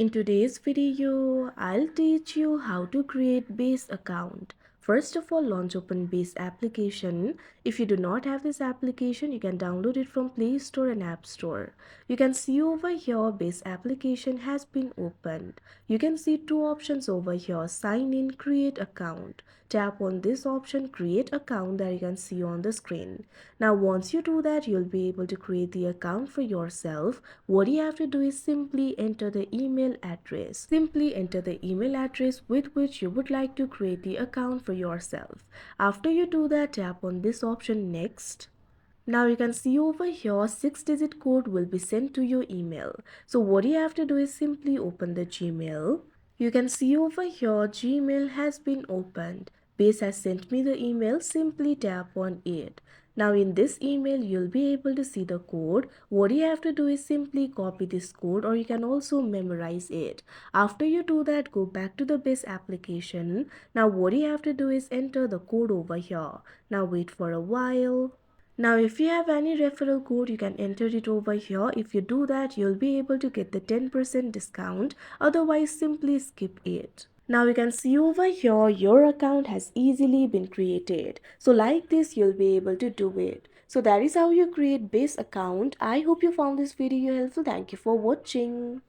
In today's video, I'll teach you how to create Base account. First of all, launch open Base application. If you do not have this application, you can download it from Play Store and App Store. You can see over here Base application has been opened. You can see two options over here, sign in, create account. Tap on this option, create account, that you can see on the screen. Now once you do that, you'll be able to create the account for yourself. What you have to do is simply enter the email address. Simply enter the email address with which you would like to create the account for yourself. After you do that, tap on this option, next. Now you can see over here 6-digit code will be sent to your email. So what you have to do is simply open the Gmail. You can see over here Gmail has been opened. Base has sent me the email, simply tap on it. Now in this email you'll be able to see the code. What you have to do is simply copy this code, or you can also memorize it. After you do that, go back to the Base application. Now what you have to do is enter the code over here. Now wait for a while. Now if you have any referral code, you can enter it over here. If you do that, you'll be able to get the 10% discount. Otherwise, simply skip it. Now you can see over here your account has easily been created. So like this, you'll be able to do it. So that is how you create Base account. I hope you found this video helpful. Thank you for watching.